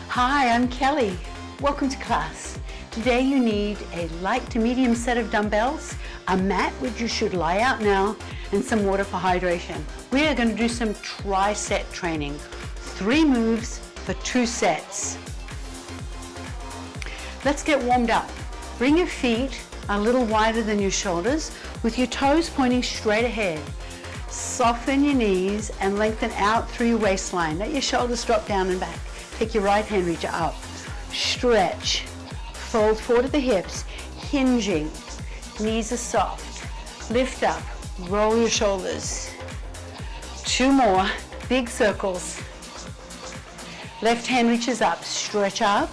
Hi, I'm Kelly. Welcome to class. Today you need a light to medium set of dumbbells, a mat which you should lie out now, and some water for hydration. We are going to do some tricep training. 3 moves for 2 sets. Let's get warmed up. Bring your feet a little wider than your shoulders with your toes pointing straight ahead. Soften your knees and lengthen out through your waistline. Let your shoulders drop down and back. Take your right hand, reach up. Stretch. Fold forward at the hips, hinging. Knees are soft. Lift up. Roll your shoulders. 2 more. Big circles. Left hand reaches up. Stretch up.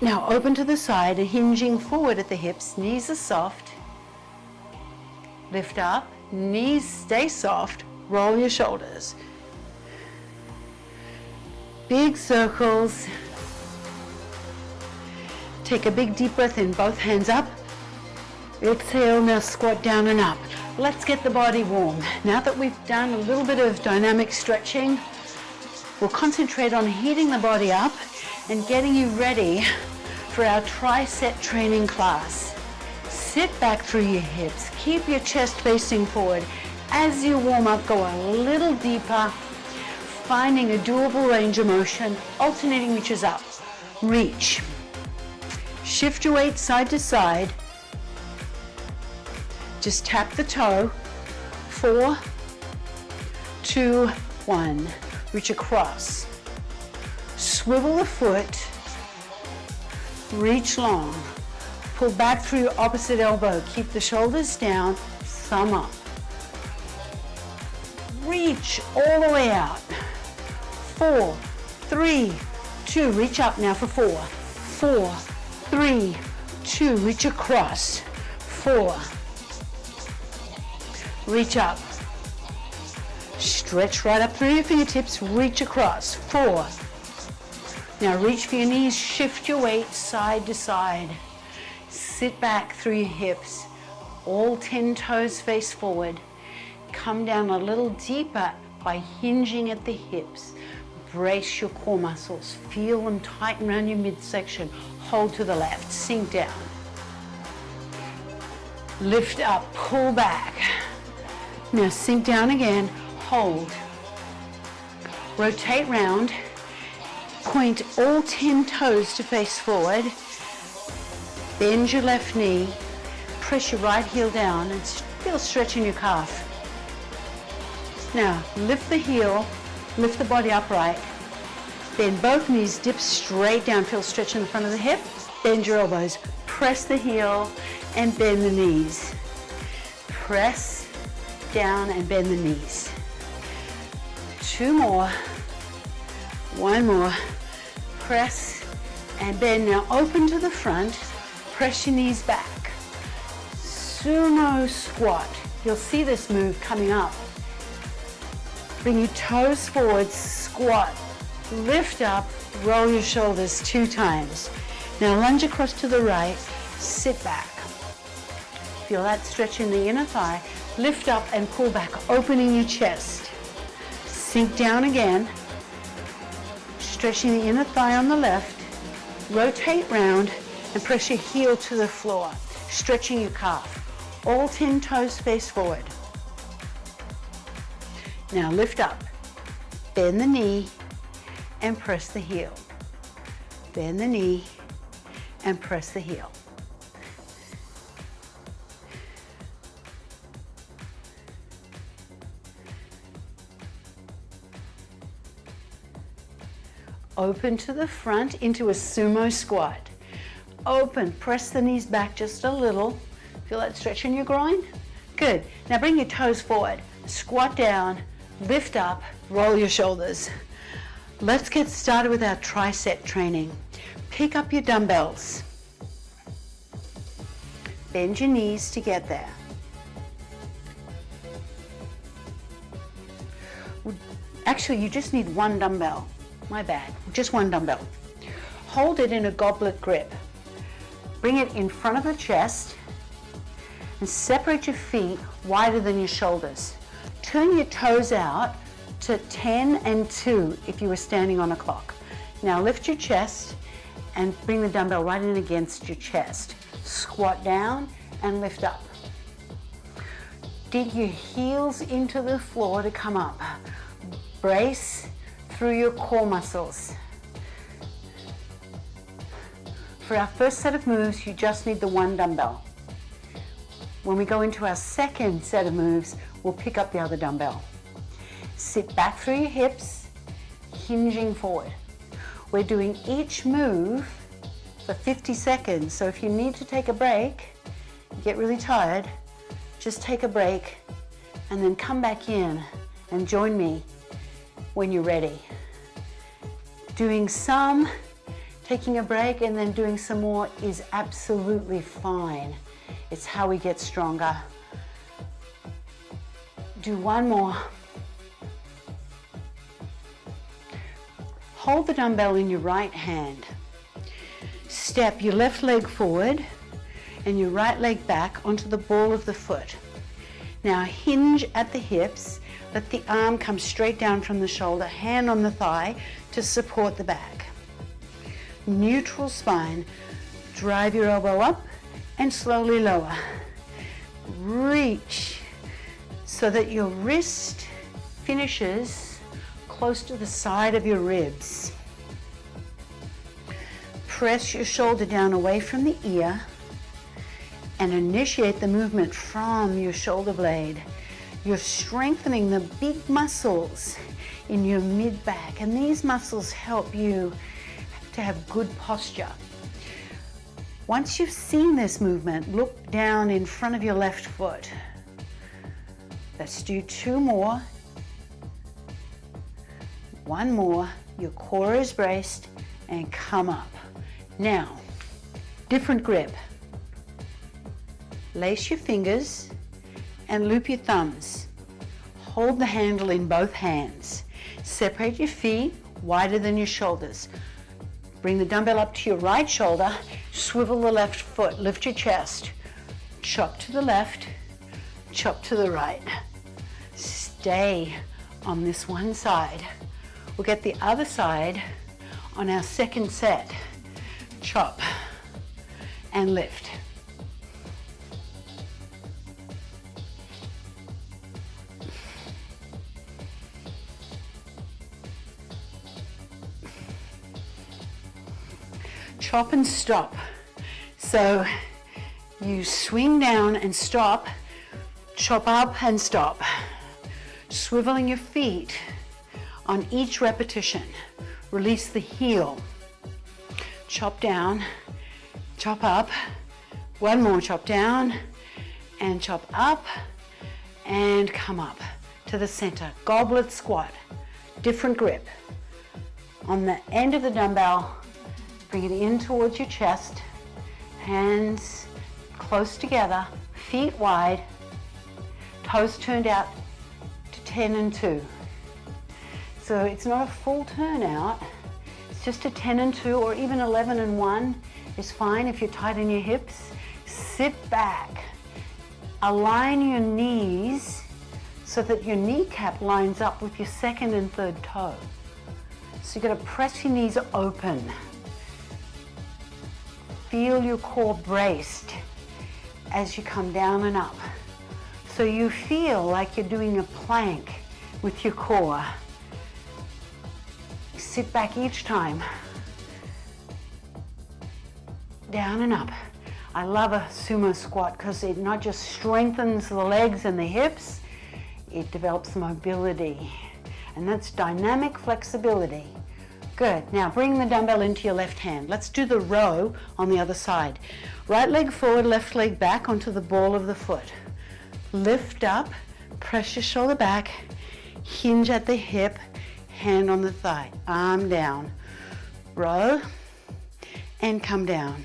Now open to the side and hinging forward at the hips. Knees are soft. Lift up. Knees stay soft. Roll your shoulders. Big circles. Take a big deep breath in, both hands up. Exhale, now squat down and up. Let's get the body warm. Now that we've done a little bit of dynamic stretching, we'll concentrate on heating the body up and getting you ready for our tricep training class. Sit back through your hips. Keep your chest facing forward. As you warm up, go a little deeper, finding a doable range of motion, alternating reaches up. Reach. Shift your weight side to side. Just tap the toe. 4, 2, 1. Reach across. Swivel the foot. Reach long. Pull back through your opposite elbow. Keep the shoulders down, thumb up. Reach all the way out. 4, 3, 2. Reach up now for 4. 4, 3, 2. Reach across. 4. Reach up. Stretch right up through your fingertips. Reach across. 4. Now reach for your knees. Shift your weight side to side. Sit back through your hips. All 10 toes face forward. Come down a little deeper by hinging at the hips. Brace your core muscles. Feel them tighten around your midsection. Hold to the left. Sink down. Lift up. Pull back. Now sink down again. Hold. Rotate round. Point all 10 toes to face forward. Bend your left knee. Press your right heel down and feel stretch in your calf. Now lift the heel. Lift the body upright. Bend both knees, dip straight down. Feel stretch in the front of the hip. Bend your elbows. Press the heel and bend the knees. Press down and bend the knees. 2 more. 1 more. Press and bend. Now open to the front. Press your knees back. Sumo squat. You'll see this move coming up. Bring your toes forward, squat, lift up, roll your shoulders 2 times. Now lunge across to the right, sit back. Feel that stretch in the inner thigh. Lift up and pull back, opening your chest. Sink down again, stretching the inner thigh on the left. Rotate round and press your heel to the floor, stretching your calf. All 10 toes face forward. Now lift up, bend the knee and press the heel. Bend the knee and press the heel. Open to the front into a sumo squat. Open, press the knees back just a little. Feel that stretch in your groin? Good. Now bring your toes forward, squat down, lift up, roll your shoulders. Let's get started with our tricep training. Pick up your dumbbells. Bend your knees to get there. Actually, you just need 1 dumbbell. My bad, just 1 dumbbell. Hold it in a goblet grip. Bring it in front of the chest and separate your feet wider than your shoulders. Turn your toes out to 10 and 2 if you were standing on a clock. Now lift your chest and bring the dumbbell right in against your chest. Squat down and lift up. Dig your heels into the floor to come up. Brace through your core muscles. For our first set of moves, you just need the one dumbbell. When we go into our second set of moves, we'll pick up the other dumbbell. Sit back through your hips, hinging forward. We're doing each move for 50 seconds, so if you need to take a break, get really tired, just take a break and then come back in and join me when you're ready. Doing some, taking a break, and then doing some more is absolutely fine. It's how we get stronger. Do one more. Hold the dumbbell in your right hand. Step your left leg forward and your right leg back onto the ball of the foot. Now hinge at the hips, let the arm come straight down from the shoulder, hand on the thigh to support the back. Neutral spine, drive your elbow up and slowly lower. Reach so that your wrist finishes close to the side of your ribs. Press your shoulder down away from the ear and initiate the movement from your shoulder blade. You're strengthening the big muscles in your mid-back, and these muscles help you to have good posture. Once you've seen this movement, look down in front of your left foot. Let's do two more. One more. Your core is braced and come up. Now, different grip. Lace your fingers and loop your thumbs. Hold the handle in both hands. Separate your feet wider than your shoulders. Bring the dumbbell up to your right shoulder. Swivel the left foot. Lift your chest. Chop to the left. Chop to the right. Stay on this one side. We'll get the other side on our second set. Chop and lift. Chop and stop. So you swing down and stop, chop up and stop, swiveling your feet on each repetition. Release the heel. Chop down, chop up, one more chop down, and chop up, and come up to the center. Goblet squat, different grip. On the end of the dumbbell, bring it in towards your chest, hands close together, feet wide, toes turned out to 10 and 2. So it's not a full turn out, it's just a 10 and 2, or even 11 and 1 is fine if you're tight in your hips. Sit back, align your knees so that your kneecap lines up with your second and third toe. So you're going to press your knees open. Feel your core braced as you come down and up. So you feel like you're doing a plank with your core. Sit back each time. Down and up. I love a sumo squat because it not just strengthens the legs and the hips, it develops mobility. And that's dynamic flexibility. Good. Now bring the dumbbell into your left hand. Let's do the row on the other side. Right leg forward, left leg back onto the ball of the foot. Lift up, press your shoulder back, hinge at the hip, hand on the thigh, arm down. Row and come down.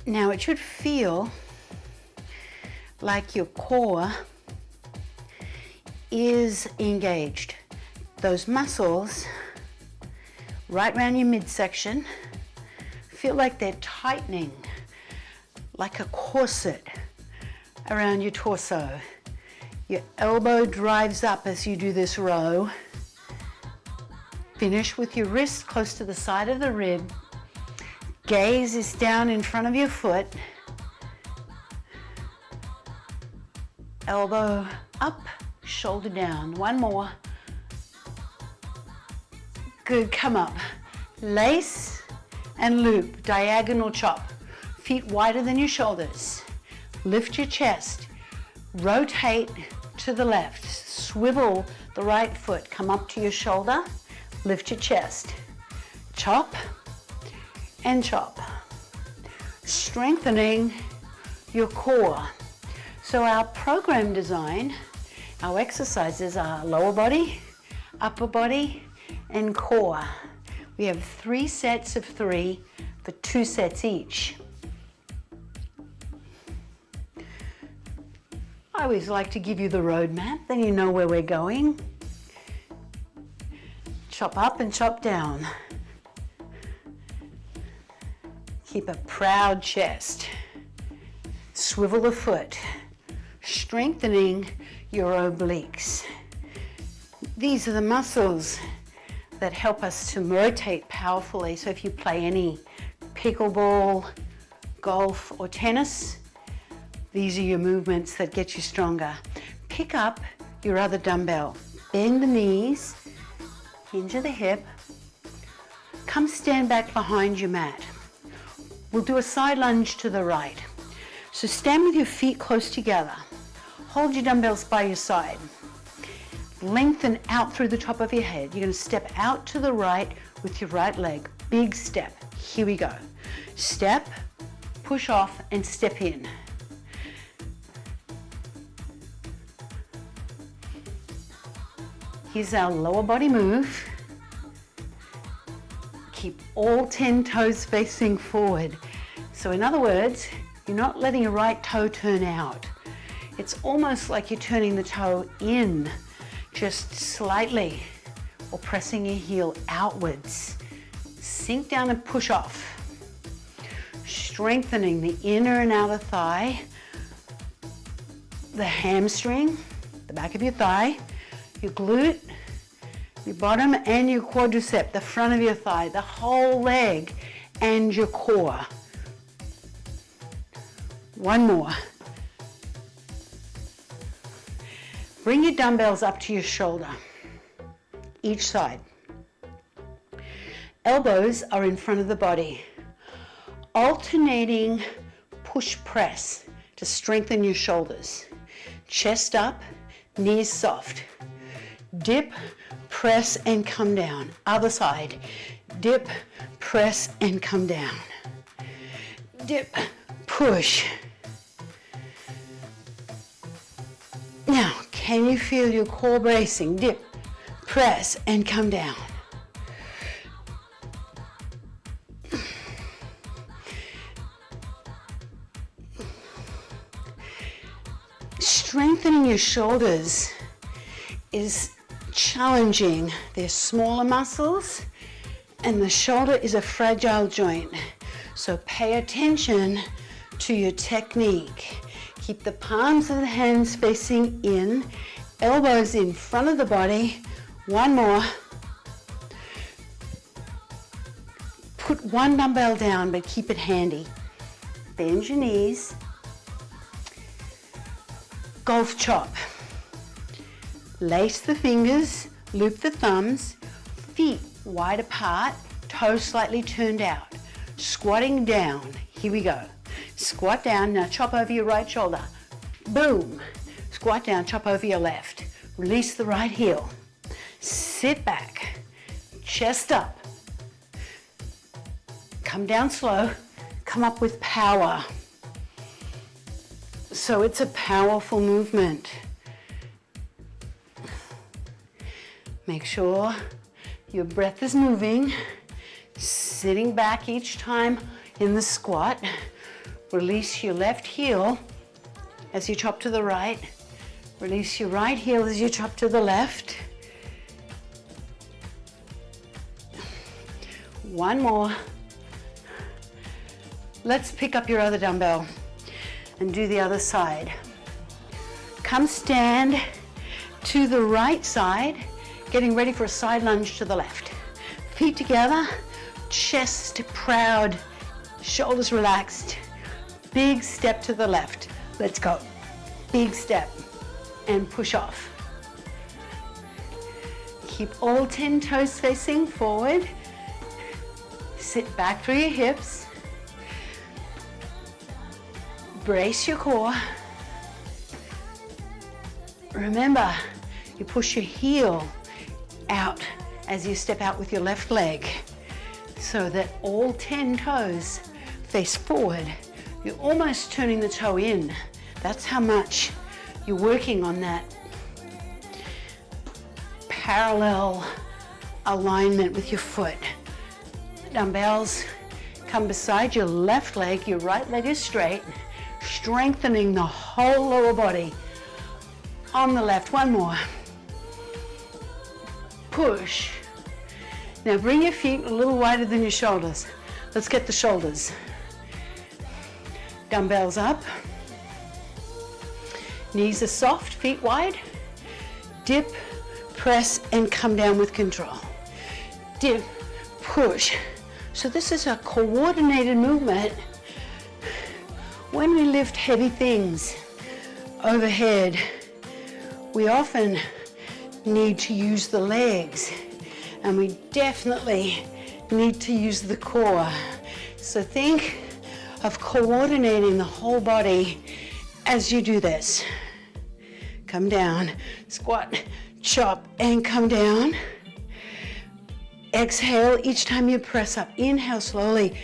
Now it should feel like your core is engaged. Those muscles right around your midsection feel like they're tightening, like a corset around your torso. Your elbow drives up as you do this row. Finish with your wrist close to the side of the rib. Gaze is down in front of your foot. Elbow up, shoulder down. One more. Good, come up. Lace and loop, diagonal chop. Feet wider than your shoulders. Lift your chest. Rotate to the left. Swivel the right foot. Come up to your shoulder. Lift your chest. Chop and chop. Strengthening your core. So our program design, our exercises are lower body, upper body, and core. We have 3 sets of 3 for 2 sets each. I always like to give you the roadmap, then you know where we're going. Chop up and chop down. Keep a proud chest. Swivel the foot, strengthening your obliques. These are the muscles that help us to rotate powerfully. So if you play any pickleball, golf, or tennis, these are your movements that get you stronger. Pick up your other dumbbell. Bend the knees, hinge of the hip. Come stand back behind your mat. We'll do a side lunge to the right. So stand with your feet close together. Hold your dumbbells by your side. Lengthen out through the top of your head. You're going to step out to the right with your right leg. Big step. Here we go. Step, push off, and step in. Here's our lower body move. Keep all 10 toes facing forward. So in other words, you're not letting your right toe turn out. It's almost like you're turning the toe in, just slightly, or pressing your heel outwards. Sink down and push off. Strengthening the inner and outer thigh, the hamstring, the back of your thigh, your glute, your bottom and your quadricep, the front of your thigh, the whole leg, and your core. One more. Bring your dumbbells up to your shoulder, each side. Elbows are in front of the body. Alternating push press to strengthen your shoulders. Chest up, knees soft. Dip, press, and come down. Other side. Dip, press, and come down. Dip, push. Now, can you feel your core bracing? Dip, press, and come down. Strengthening your shoulders is challenging. They're smaller muscles, and the shoulder is a fragile joint. So pay attention to your technique. Keep the palms of the hands facing in, elbows in front of the body. One more. Put one dumbbell down, but keep it handy. Bend your knees. Golf chop. Lace the fingers, loop the thumbs, feet wide apart, toes slightly turned out. Squatting down. Here we go. Squat down, now chop over your right shoulder. Boom. Squat down, chop over your left. Release the right heel. Sit back. Chest up. Come down slow. Come up with power. So it's a powerful movement. Make sure your breath is moving. Sitting back each time in the squat. Release your left heel as you chop to the right. Release your right heel as you chop to the left. One more. Let's pick up your other dumbbell and do the other side. Come stand to the right side, getting ready for a side lunge to the left. Feet together, chest proud, shoulders relaxed. Big step to the left. Let's go. Big step and push off. Keep all 10 toes facing forward. Sit back through your hips. Brace your core. Remember, you push your heel out as you step out with your left leg so that all 10 toes face forward. You're almost turning the toe in. That's how much you're working on that parallel alignment with your foot. Dumbbells come beside your left leg, your right leg is straight, strengthening the whole lower body. On the left, one more. Push. Now bring your feet a little wider than your shoulders. Let's get the shoulders. Dumbbells up. Knees are soft, feet wide. Dip, press, and come down with control. Dip, push. So this is a coordinated movement. When we lift heavy things overhead, we often need to use the legs, and we definitely need to use the core. So think of coordinating the whole body as you do this. Come down, squat, chop, and come down. Exhale each time you press up. Inhale slowly.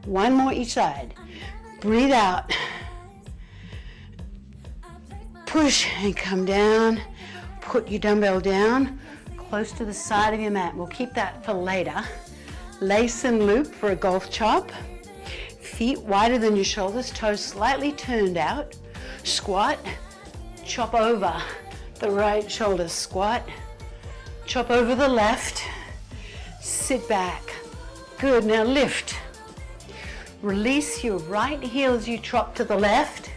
One more each side. Breathe out. Push and come down. Put your dumbbell down close to the side of your mat. We'll keep that for later. Lace and loop for a golf chop. Feet wider than your shoulders, toes slightly turned out. Squat, chop over the right shoulder. Squat, chop over the left. Sit back. Good, now lift. Release your right heel as you chop to the left.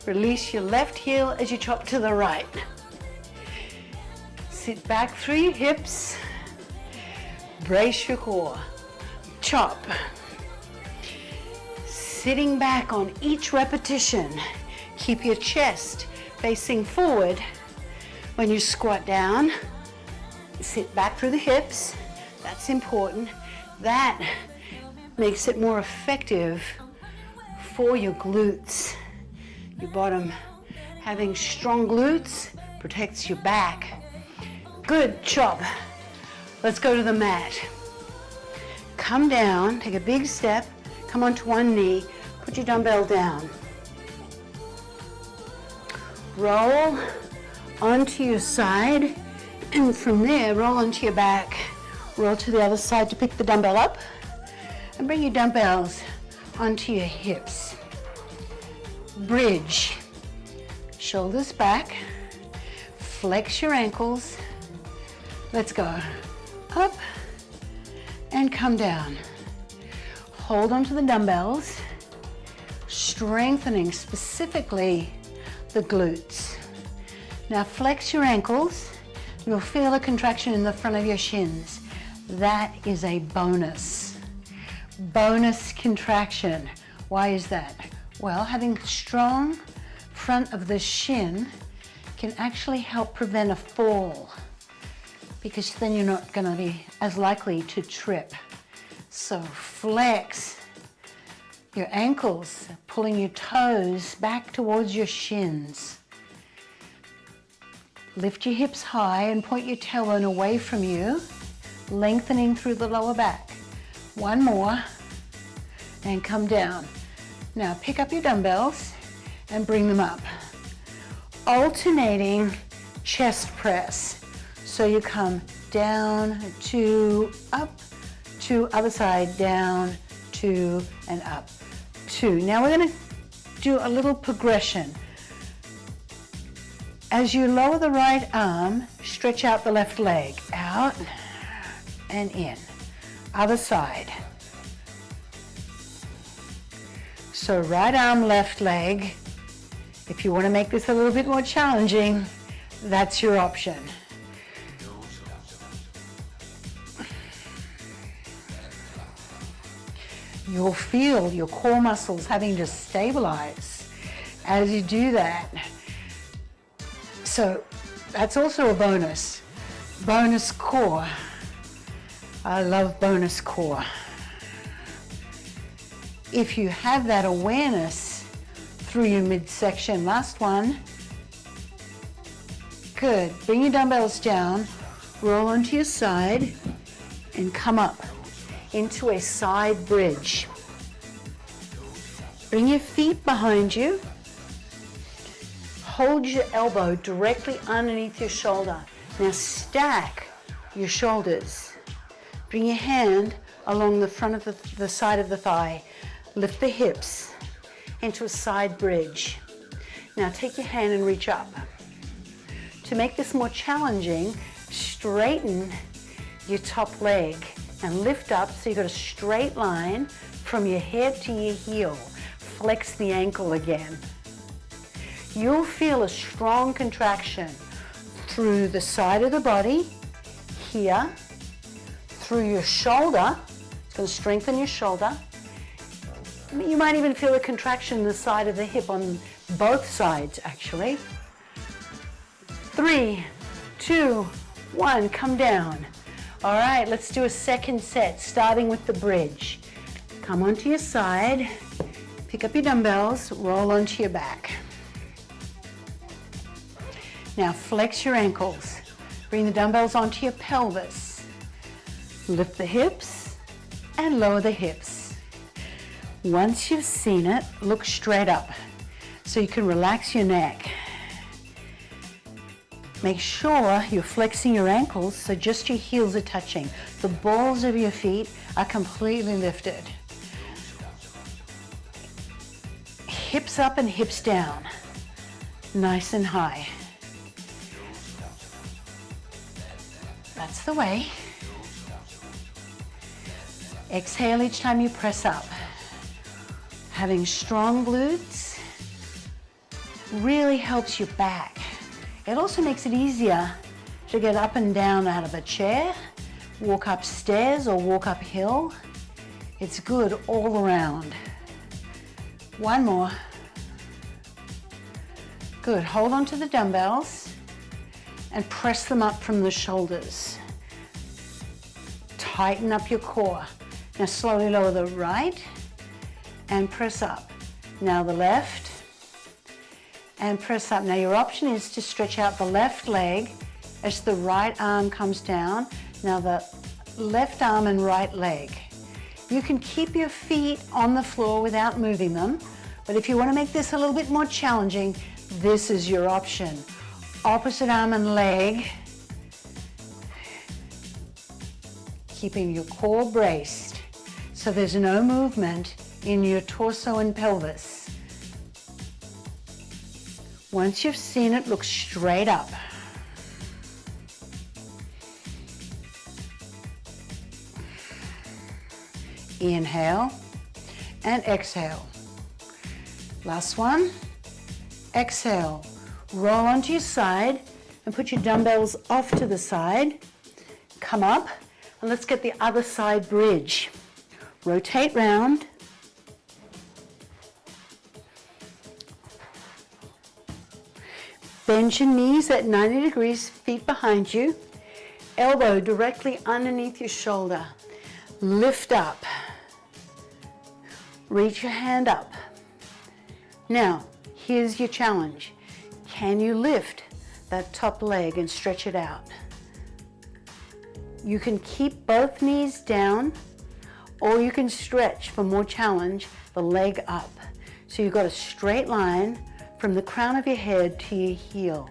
Release your left heel as you chop to the right. Sit back through your hips. Brace your core. Chop. Sitting back on each repetition. Keep your chest facing forward. When you squat down, sit back through the hips. That's important. That makes it more effective for your glutes. Your bottom, having strong glutes protects your back. Good, chop. Let's go to the mat. Come down, take a big step, come onto one knee, put your dumbbell down. Roll onto your side, and from there, roll onto your back. Roll to the other side to pick the dumbbell up. And bring your dumbbells onto your hips. Bridge. Shoulders back. Flex your ankles. Let's go. Up and come down. Hold onto the dumbbells, strengthening specifically the glutes. Now flex your ankles. You'll feel a contraction in the front of your shins. That is a bonus. Bonus contraction. Why is that? Well, having strong front of the shin can actually help prevent a fall, because then you're not going to be as likely to trip. So flex your ankles, pulling your toes back towards your shins. Lift your hips high and point your tailbone away from you, lengthening through the lower back. One more, and come down. Now pick up your dumbbells and bring them up. Alternating chest press. So you come down, two, up, two, other side, down, two, and up, two. Now we're gonna do a little progression. As you lower the right arm, stretch out the left leg, out and in. Other side. So right arm, left leg If you want to make this a little bit more challenging, that's your option. You'll feel your core muscles having to stabilize as you do that. So that's also a bonus. Bonus core. I love bonus core. If you have that awareness through your midsection, last one. Good. Bring your dumbbells down, roll onto your side, and come up into a side bridge. Bring your feet behind you. Hold your elbow directly underneath your shoulder. Now stack your shoulders. Bring your hand along the front of the side of the thigh. Lift the hips into a side bridge. Now take your hand and reach up. To make this more challenging, straighten your top leg and lift up so you've got a straight line from your head to your heel. Flex the ankle again. You'll feel a strong contraction through the side of the body, here, through your shoulder. It's going to strengthen your shoulder. You might even feel a contraction in the side of the hip on both sides, actually. 3, 2, 1, come down. All right, let's do a second set, starting with the bridge. Come onto your side, pick up your dumbbells, roll onto your back. Now flex your ankles. Bring the dumbbells onto your pelvis. Lift the hips and lower the hips. Once you've seen it, look straight up so you can relax your neck. Make sure you're flexing your ankles so just your heels are touching. The balls of your feet are completely lifted. Hips up and hips down, nice and high. That's the way. Exhale each time you press up. Having strong glutes really helps your back. It also makes it easier to get up and down out of a chair, walk upstairs or walk uphill. It's good all around. One more. Good. Hold on to the dumbbells and press them up from the shoulders. Tighten up your core. Now slowly lower the right and press up. Now the left and press up. Now your option is to stretch out the left leg as the right arm comes down. Now the left arm and right leg. You can keep your feet on the floor without moving them, but if you want to make this a little bit more challenging, this is your option. Opposite arm and leg, keeping your core braced so there's no movement in your torso and pelvis. Once you've seen it, look straight up. Inhale and exhale. Last one. Exhale. Roll onto your side and put your dumbbells off to the side. Come up and let's get the other side bridge. Rotate round. Bend your knees at 90 degrees, feet behind you. Elbow directly underneath your shoulder. Lift up. Reach your hand up. Now, here's your challenge. Can you lift that top leg and stretch it out? You can keep both knees down, or you can stretch for more challenge the leg up. So you've got a straight line from the crown of your head to your heel.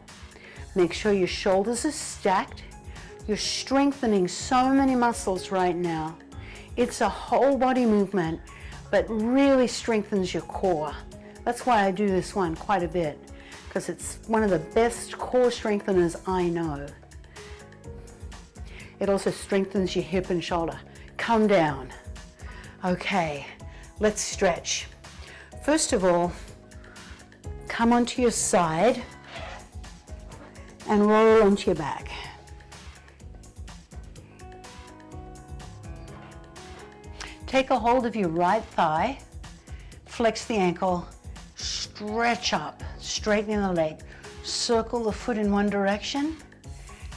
Make sure your shoulders are stacked. You're strengthening so many muscles right now. It's a whole body movement, but really strengthens your core. That's why I do this one quite a bit, because it's one of the best core strengtheners I know. It also strengthens your hip and shoulder. Come down. Okay, let's stretch. First of all, come onto your side and roll onto your back. Take a hold of your right thigh, flex the ankle, stretch up, straightening the leg. Circle the foot in one direction,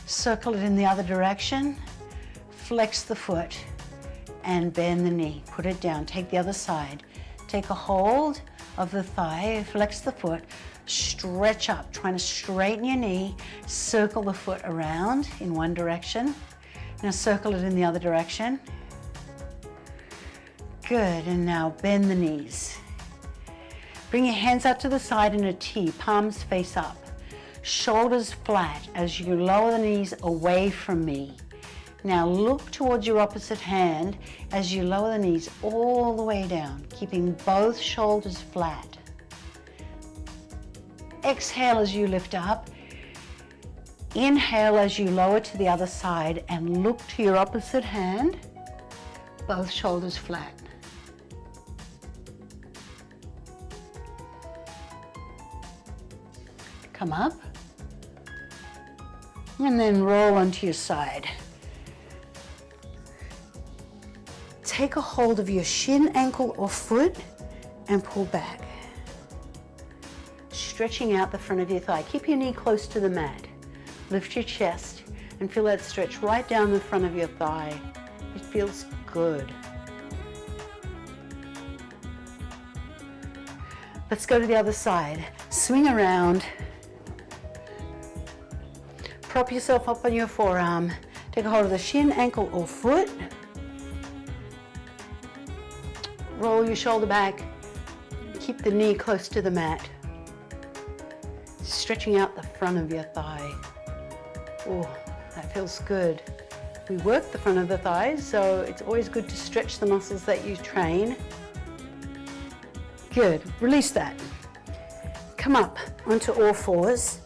circle it in the other direction, flex the foot and bend the knee. Put it down, take the other side. Take a hold of the thigh, flex the foot, stretch up, trying to straighten your knee, circle the foot around in one direction. Now circle it in the other direction. Good, and now bend the knees. Bring your hands out to the side in a T, palms face up. Shoulders flat as you lower the knees away from me. Now look towards your opposite hand as you lower the knees all the way down, keeping both shoulders flat. Exhale as you lift up. Inhale as you lower to the other side and look to your opposite hand, both shoulders flat. Come up and then roll onto your side. Take a hold of your shin, ankle or foot and pull back. Stretching out the front of your thigh. Keep your knee close to the mat. Lift your chest and feel that stretch right down the front of your thigh. It feels good. Let's go to the other side. Swing around. Prop yourself up on your forearm. Take a hold of the shin, ankle or foot. Roll your shoulder back. Keep the knee close to the mat. Stretching out the front of your thigh. Oh, that feels good. We work the front of the thighs, so it's always good to stretch the muscles that you train. Good, release that. Come up onto all fours.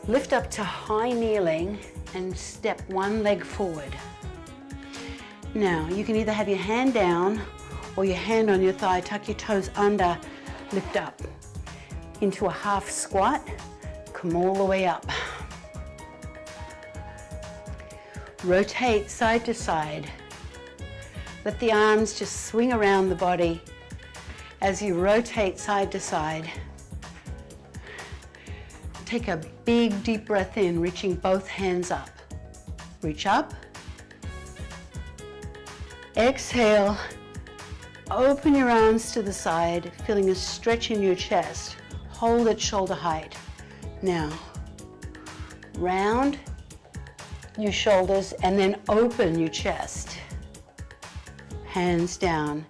Lift up to high kneeling and step one leg forward. Now, you can either have your hand down or your hand on your thigh, tuck your toes under, lift up. Into a half squat, come all the way up. Rotate side to side. Let the arms just swing around the body as you rotate side to side. Take a big deep breath in, reaching both hands up. Reach up. Exhale. Open your arms to the side, feeling a stretch in your chest. Hold at shoulder height. Now, round your shoulders and then open your chest. Hands down.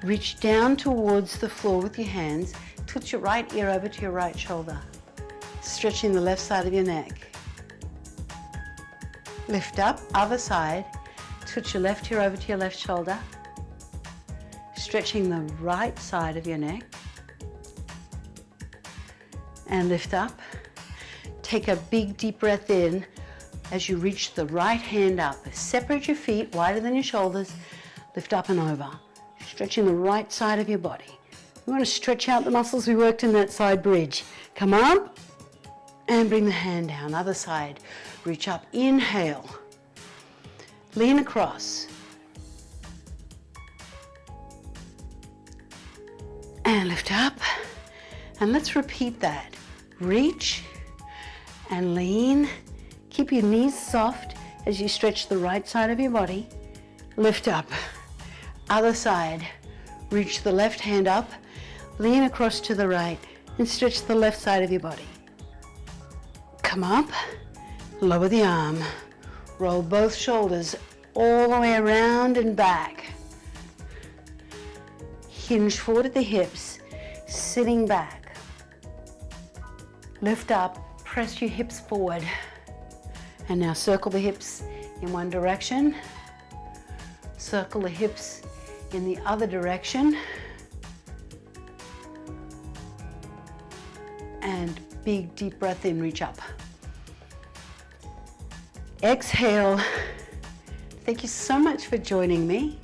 Reach down towards the floor with your hands. Tilt your right ear over to your right shoulder. Stretching the left side of your neck. Lift up, other side. Tilt your left ear over to your left shoulder. Stretching the right side of your neck. And lift up. Take a big deep breath in as you reach the right hand up. Separate your feet wider than your shoulders. Lift up and over. Stretching the right side of your body. We want to stretch out the muscles we worked in that side bridge. Come up and bring the hand down. Other side. Reach up. Inhale. Lean across. And lift up. And let's repeat that. Reach and lean. Keep your knees soft as you stretch the right side of your body. Lift up. Other side. Reach the left hand up. Lean across to the right and stretch the left side of your body. Come up. Lower the arm. Roll both shoulders all the way around and back. Hinge forward at the hips, sitting back. Lift up, press your hips forward. And now circle the hips in one direction. Circle the hips in the other direction. And big deep breath in, reach up. Exhale. Thank you so much for joining me.